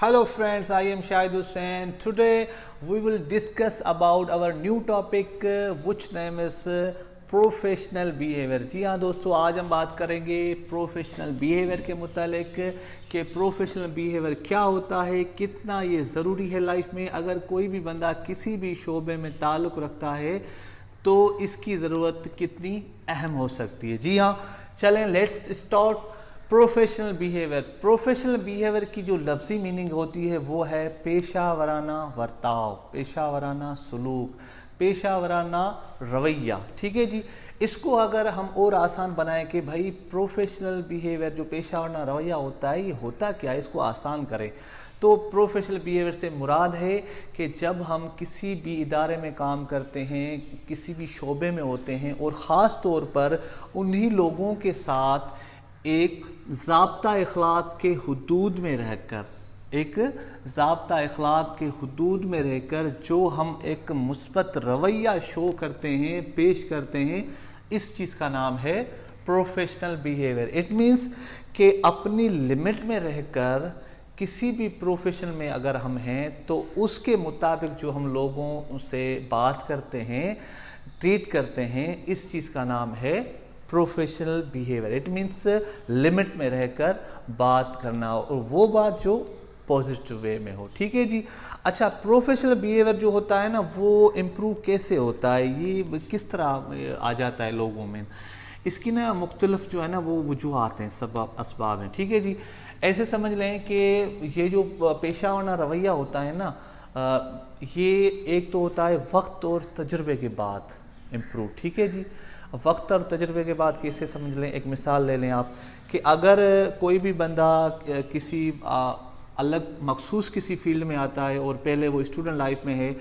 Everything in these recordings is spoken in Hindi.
Hello friends, I am Shahid Hussain. Today we will discuss about our new topic which name is professional behaviour. जी हाँ दोस्तों, आज हम बात करेंगे प्रोफेशनल बिहेवियर के मुतालिक कि प्रोफेशनल बिहेवियर क्या होता है, कितना ये ज़रूरी है लाइफ में। अगर कोई भी बंदा किसी भी शोबे में ताल्लुक़ रखता है तो इसकी ज़रूरत कितनी अहम हो सकती है। जी हाँ, चलें let's start. Professional behaviour. Professional behaviour की जो लफ्ज़ी मीनिंग होती है वो है पेशा वराना बर्ताव, पेशा वराना सलूक, पेशा वराना रवैया। ठीक है जी, इसको अगर हम और आसान बनाएं कि भाई प्रोफेशनल बिहेवियर जो पेशा वराना रवैया होता है ये होता क्या है, इसको आसान करें तो प्रोफेशनल बिहेवियर से मुराद है कि जब हम किसी भी इदारे में काम करते हैं, किसी भी शोबे में होते हैं और ख़ास तौर पर उन्हीं लोगों के साथ एक ज़ाब्ता अखलाक के हुदूद में रहकर, एक ज़ाब्ता अखलाक के हुदूद में रहकर जो हम एक मुस्बत रवैया शो करते हैं, पेश करते हैं, इस चीज़ का नाम है प्रोफेशनल बिहेवियर। इट मीन्स कि अपनी लिमिट में रहकर किसी भी प्रोफेशन में अगर हम हैं तो उसके मुताबिक जो हम लोगों से बात करते हैं, ट्रीट करते हैं, इस चीज़ का नाम है professional behaviour. It means limit में रहकर बात करना और वो बात जो पॉजिटिव वे में हो। ठीक है जी। अच्छा, प्रोफेशनल बिहेवियर जो होता है ना वो इम्प्रूव कैसे होता है, ये किस तरह आ जाता है लोगों में, इसकी ना मुख्तलिफ जो है ना वो वजूहात हैं, सबब असबाब हैं। ठीक है जी, ऐसे समझ लें कि ये जो पेशा वराना रवैया होता है ना, ये एक तो होता है वक्त और तजुर्बे के बाद इम्प्रूव। ठीक है जी, वक्त और तजुर्बे के बाद कैसे समझ लें, एक मिसाल ले लें आप कि अगर कोई भी बंदा किसी अलग मखसूस किसी फील्ड में आता है और पहले वो स्टूडेंट लाइफ में है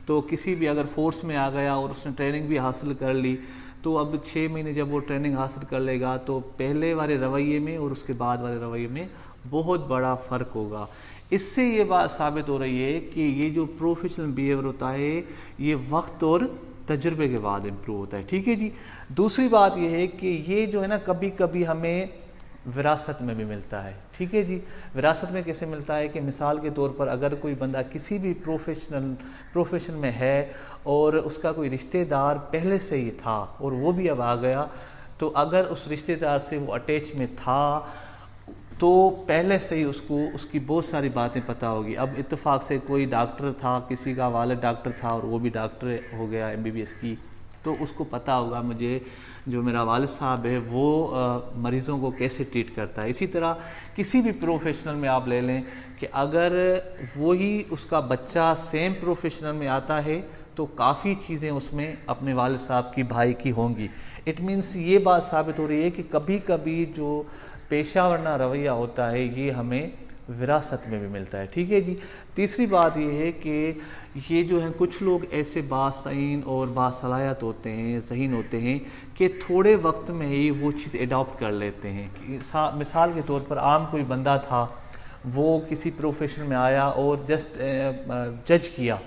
तो किसी भी अगर फोर्स में आ गया और उसने ट्रेनिंग भी हासिल कर ली तो अब 6 महीने जब वो ट्रेनिंग हासिल कर लेगा तो पहले वाले रवैये में और उसके बाद वाले रवैये में बहुत बड़ा फ़र्क होगा। इससे ये बात साबित हो रही है कि ये जो प्रोफेशनल बिहेवियर होता है ये वक्त और तजुर्बे के बाद इम्प्रूव होता है। ठीक है जी। दूसरी बात यह है कि ये जो है ना कभी कभी हमें विरासत में भी मिलता है। ठीक है जी, विरासत में कैसे मिलता है कि मिसाल के तौर पर अगर कोई बंदा किसी भी प्रोफेशन में है और उसका कोई रिश्तेदार पहले से ही था और वो भी अब आ गया, तो अगर उस रिश्तेदार से वो अटैच में था तो पहले से ही उसको उसकी बहुत सारी बातें पता होगी। अब इत्तेफाक से कोई डॉक्टर था, किसी का वालिद डॉक्टर था और वो भी डॉक्टर हो गया MBBS की, तो उसको पता होगा मुझे जो मेरा वालिद साहब है वो मरीज़ों को कैसे ट्रीट करता है। इसी तरह किसी भी प्रोफेशनल में आप ले लें कि अगर वही उसका बच्चा सेम प्रोफेशनल में आता है तो काफ़ी चीज़ें उसमें अपने वालिद साहब की भाई की होंगी। इट मीन्स ये बात साबित हो रही है कि कभी कभी जो पेशा वराना रवैया होता है ये हमें विरासत में भी मिलता है। ठीक है जी। तीसरी बात ये है कि ये जो है कुछ लोग ऐसे बासईन और बासलाहियत होते हैं, ज़हीन होते हैं कि थोड़े वक्त में ही वो चीज़ एडॉप्ट कर लेते हैं। मिसाल के तौर पर आम कोई बंदा था, वो किसी प्रोफेशन में आया और जस्ट जज किया,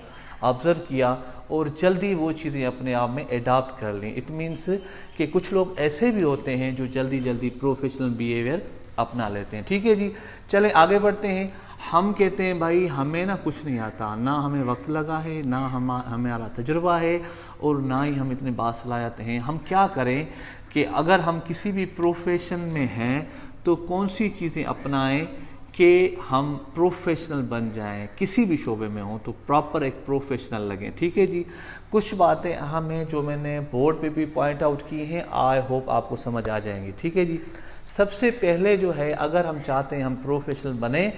ऑब्ज़र्व किया और जल्दी वो चीज़ें अपने आप में एडॉप्ट कर लें। इट मीन्स कि कुछ लोग ऐसे भी होते हैं जो जल्दी जल्दी प्रोफेशनल बिहेवियर अपना लेते हैं। ठीक है जी, चलें आगे बढ़ते हैं। हम कहते हैं भाई हमें ना कुछ नहीं आता, ना हमें वक्त लगा है, ना हमारा तजुर्बा है और ना ही हम इतने बासलाहियत हैं। हम क्या करें कि अगर हम किसी भी प्रोफेशन में हैं तो कौन सी चीज़ें अपनाएं कि हम प्रोफेशनल बन जाएं, किसी भी शोबे में हों तो प्रॉपर एक प्रोफेशनल लगें। ठीक है जी। कुछ बातें अहम हैं जो मैंने बोर्ड पे भी पॉइंट आउट की हैं, आई होप आपको समझ आ जाएंगी। ठीक है जी। सबसे पहले जो है अगर हम चाहते हैं हम प्रोफेशनल बने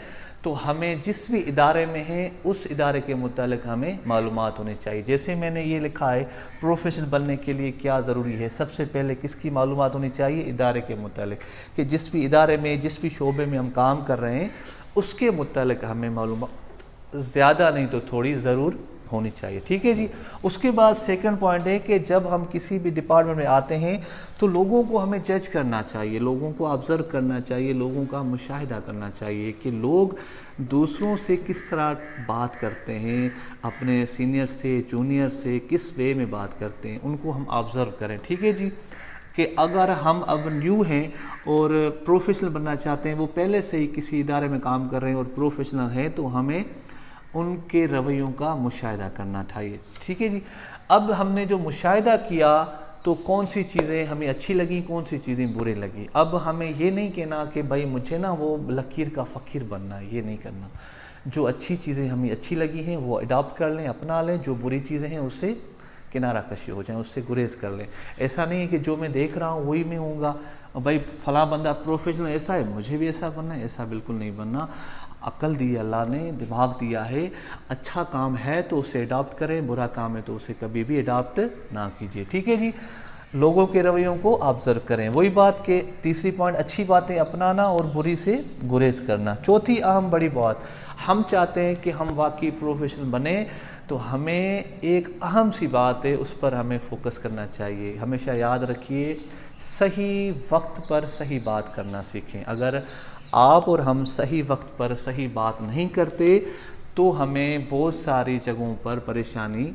तो हमें जिस भी इदारे में हैं उस इदारे के मुतालिक हमें मालूमात होनी चाहिए। जैसे मैंने ये लिखा है प्रोफेशनल बनने के लिए क्या ज़रूरी है, सबसे पहले किसकी मालूमात होनी चाहिए, इदारे के मुतालिक, कि जिस भी इदारे में जिस भी शोबे में हम काम कर रहे हैं उसके मुतालिक हमें मालूमात ज़्यादा नहीं तो थोड़ी ज़रूर होनी चाहिए। ठीक है जी। उसके बाद सेकंड पॉइंट है कि जब हम किसी भी डिपार्टमेंट में आते हैं तो लोगों को हमें जज करना चाहिए, लोगों को ऑब्ज़र्व करना चाहिए, लोगों का मुशाहिदा करना चाहिए कि लोग दूसरों से किस तरह बात करते हैं, अपने सीनियर से जूनियर से किस वे में बात करते हैं, उनको हम ऑब्ज़र्व करें। ठीक है जी। कि अगर हम अब न्यू हैं और प्रोफेशनल बनना चाहते हैं, वो पहले से ही किसी इदारे में काम कर रहे हैं और प्रोफेशनल हैं, तो हमें उनके रवैयों का मुशाहिदा करना चाहिए। ठीक है जी। अब हमने जो मुशाहिदा किया तो कौन सी चीज़ें हमें अच्छी लगी, कौन सी चीज़ें बुरी लगी। अब हमें ये नहीं कहना कि भाई मुझे ना वो लकीर का फ़कीर बनना है, ये नहीं करना। जो अच्छी चीज़ें हमें अच्छी लगी हैं वो अडॉप्ट कर लें, अपना लें। जो बुरी चीज़ें हैं उससे किनारा कशी हो जाए, उससे गुरेज कर लें। ऐसा नहीं है कि जो मैं देख रहा हूँ वही मैं होऊंगा, भाई फलां बंदा प्रोफेशनल ऐसा है मुझे भी ऐसा बनना है, ऐसा बिल्कुल नहीं बनना। अक्ल दी अल्लाह ने, दिमाग दिया है, अच्छा काम है तो उसे अडॉप्ट करें, बुरा काम है तो उसे कभी भी अडॉप्ट ना कीजिए। ठीक है जी। लोगों के रवैयों को ऑब्जर्व करें। वही बात के तीसरी पॉइंट, अच्छी बातें अपनाना और बुरी से गुरेज करना। चौथी अहम बड़ी बात, हम चाहते हैं कि हम वाकई प्रोफेशनल बने, तो हमें एक अहम सी बात है उस पर हमें फोकस करना चाहिए। हमेशा याद रखिए, सही वक्त पर सही बात करना सीखें। अगर आप और हम सही वक्त पर सही बात नहीं करते तो हमें बहुत सारी जगहों पर परेशानी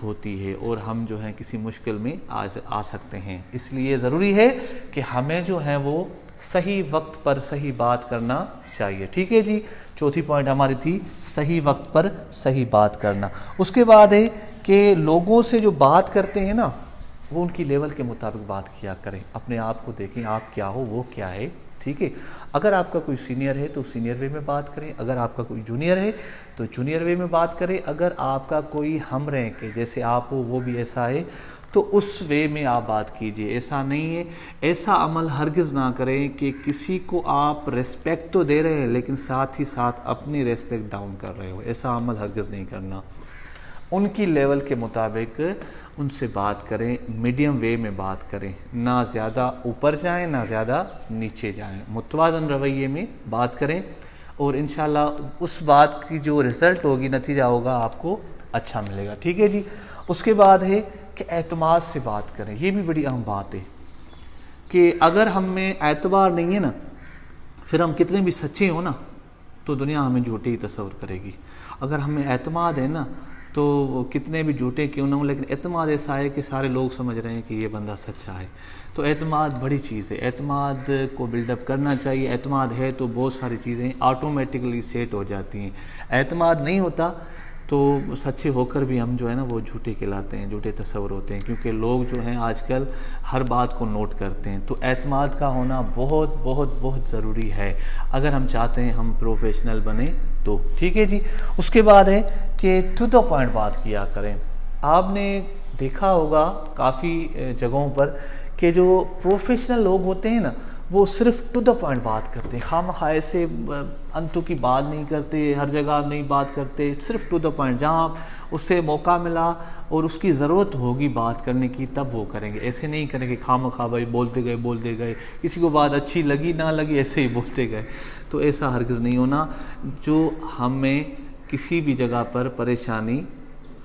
होती है और हम जो है किसी मुश्किल में आ सकते हैं। इसलिए ज़रूरी है कि हमें जो है वो सही वक्त पर सही बात करना चाहिए। ठीक है जी। चौथी पॉइंट हमारी थी सही वक्त पर सही बात करना। उसके बाद है कि लोगों से जो बात करते हैं ना, वो उनकी लेवल के मुताबिक बात किया करें। अपने आप को देखें, आप क्या हो वो क्या है। ठीक है। अगर आपका कोई सीनियर है तो सीनियर वे में बात करें, अगर आपका कोई जूनियर है तो जूनियर वे में बात करें, अगर आपका कोई हम रैंक है जैसे आप हो वो भी ऐसा है तो उस वे में आप बात कीजिए। ऐसा नहीं है, ऐसा अमल हरगिज़ ना करें कि किसी को आप रेस्पेक्ट तो दे रहे हैं लेकिन साथ ही साथ अपनी रेस्पेक्ट डाउन कर रहे हो। ऐसा अमल हरगिज़ नहीं करना। उनकी लेवल के मुताबिक उनसे बात करें, मीडियम वे में बात करें, ना ज़्यादा ऊपर जाएं ना ज़्यादा नीचे जाएं, मुतवाज़न रवैये में बात करें और इंशाल्लाह उस बात की जो रिज़ल्ट होगी, नतीजा होगा, आपको अच्छा मिलेगा। ठीक है जी। उसके बाद है कि एतमाद से बात करें। ये भी बड़ी अहम बात है कि अगर हम में एतबार नहीं है ना, फिर हम कितने भी सच्चे हो ना तो दुनिया हमें झूठी ही तस्वर करेगी। अगर हमें एतमाद है ना तो कितने भी झूठे क्यों ना हो, लेकिन एतमाद ऐसा है कि सारे लोग समझ रहे हैं कि ये बंदा सच्चा है। तो एतमाद बड़ी चीज़ है, एतमाद को बिल्डअप करना चाहिए। एतमाद है तो बहुत सारी चीज़ें ऑटोमेटिकली सेट हो जाती हैं। एतमाद नहीं होता तो सच्चे होकर भी हम जो है ना वो झूठे कहलाते हैं, झूठे तस्वर होते हैं, क्योंकि लोग जो हैं आजकल हर बात को नोट करते हैं। तो एतमाद का होना बहुत बहुत बहुत ज़रूरी है अगर हम चाहते हैं हम प्रोफेशनल बने तो। ठीक है जी। उसके बाद है कि टू द पॉइंट बात किया करें। आपने देखा होगा काफ़ी जगहों पर कि जो प्रोफेशनल लोग होते हैं ना वो सिर्फ टू द पॉइंट बात करते हैं, खामखा ऐसे अंतों की बात नहीं करते, हर जगह नहीं बात करते, सिर्फ टू द पॉइंट। जहाँ उससे मौका मिला और उसकी ज़रूरत होगी बात करने की तब वो करेंगे। ऐसे नहीं करेंगे खामखा भाई बोलते गए, किसी को बात अच्छी लगी ना लगी ऐसे ही बोलते गए। तो ऐसा हरगिज़ नहीं होना जो हमें किसी भी जगह पर परेशानी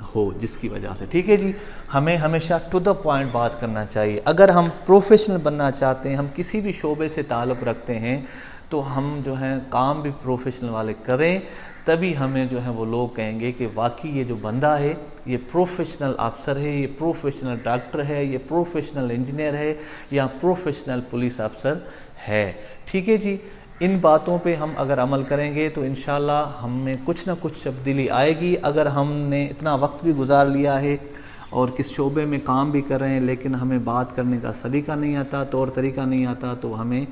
हो जिसकी वजह से। ठीक है जी। हमें हमेशा टू द पॉइंट बात करना चाहिए। अगर हम प्रोफेशनल बनना चाहते हैं, हम किसी भी शोबे से ताल्लुक़ रखते हैं, तो हम जो है काम भी प्रोफेशनल वाले करें, तभी हमें जो है वो लोग कहेंगे कि वाकई ये जो बंदा है ये प्रोफेशनल अफसर है, ये प्रोफेशनल डॉक्टर है, ये प्रोफेशनल इंजीनियर है या प्रोफेशनल पुलिस अफसर है। ठीक है जी। इन बातों पे हम अगर अमल करेंगे तो इंशाल्लाह हमें कुछ ना कुछ तब्दीली आएगी। अगर हमने इतना वक्त भी गुजार लिया है और किस शोबे में काम भी कर रहे हैं लेकिन हमें बात करने का सलीका नहीं आता, तौर तरीका नहीं आता, तो हमें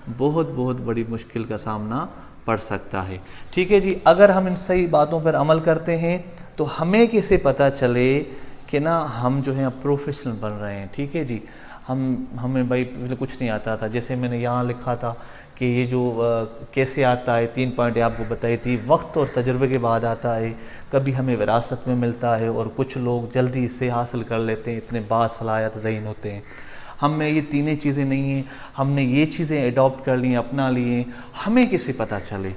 बहुत बहुत बड़ी मुश्किल का सामना पड़ सकता है। ठीक है जी। अगर हम इन सही बातों पर अमल करते हैं तो हमें कैसे पता चले कि ना हम जो है प्रोफेशनल बन रहे हैं। ठीक है जी। हमें भाई कुछ नहीं आता था, जैसे मैंने यहाँ लिखा था कि ये जो कैसे आता है, 3 पॉइंट आपको बताई थी, वक्त और तजुर्बे के बाद आता है, कभी हमें विरासत में मिलता है और कुछ लोग जल्दी इसे हासिल कर लेते हैं, इतने बासलाहियत ज़हीन होते हैं। हम में ये तीनों चीज़ें नहीं हैं, हमने ये चीज़ें अडॉप्ट कर ली, अपना लिए। हमें कैसे पता चले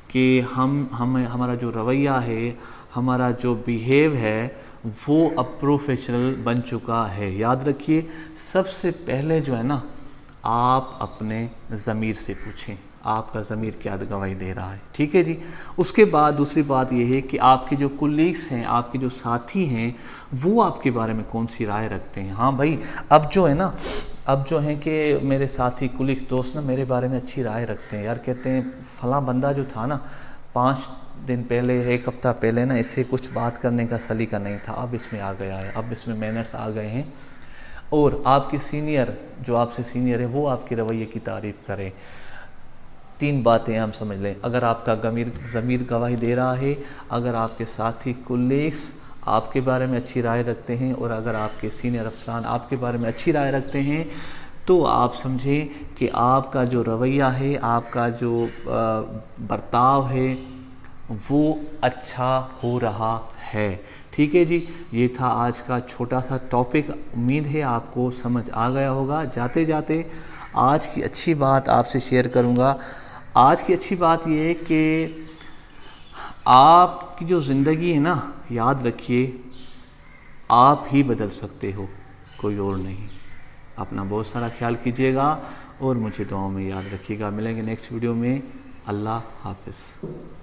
कि हमारा जो रवैया है, हमारा जो बिहेव है वो अब प्रोफेशनल बन चुका है। याद रखिए, सबसे पहले जो है ना आप अपने ज़मीर से पूछें, आपका ज़मीर क्या गवाही दे रहा है। ठीक है जी। उसके बाद दूसरी बात यह है कि आपके जो कुलीग्स हैं, आपके जो साथी हैं, वो आपके बारे में कौन सी राय रखते हैं। हाँ भाई, अब जो है ना, अब जो है कि मेरे साथी कुलीग्स दोस्त ना मेरे बारे में अच्छी राय रखते हैं यार, कहते हैं फ़लाँ बंदा जो था ना 5 दिन पहले, 1 हफ़्ता पहले ना इससे कुछ बात करने का सलीका नहीं था, अब इसमें आ गया है, अब इसमें मैनर्स आ गए हैं। और आपके सीनियर, जो आपसे सीनियर है, वो आपके रवैये की तारीफ़ करें। 3 बातें हम समझ लें, अगर आपका ज़मीर गवाही दे रहा है, अगर आपके साथी कुलीग्स आपके बारे में अच्छी राय रखते हैं, और अगर आपके सीनियर अफसरान आपके बारे में अच्छी राय रखते हैं, तो आप समझें कि आपका जो रवैया है, आपका जो बर्ताव है, वो अच्छा हो रहा है। ठीक है जी। ये था आज का छोटा सा टॉपिक, उम्मीद है आपको समझ आ गया होगा। जाते जाते आज की अच्छी बात आपसे शेयर करूँगा। आज की अच्छी बात ये है कि आपकी जो ज़िंदगी है ना, याद रखिए आप ही बदल सकते हो, कोई और नहीं। अपना बहुत सारा ख्याल कीजिएगा और मुझे दुआओं में याद रखिएगा। मिलेंगे नेक्स्ट वीडियो में। अल्लाह हाफ़िज़।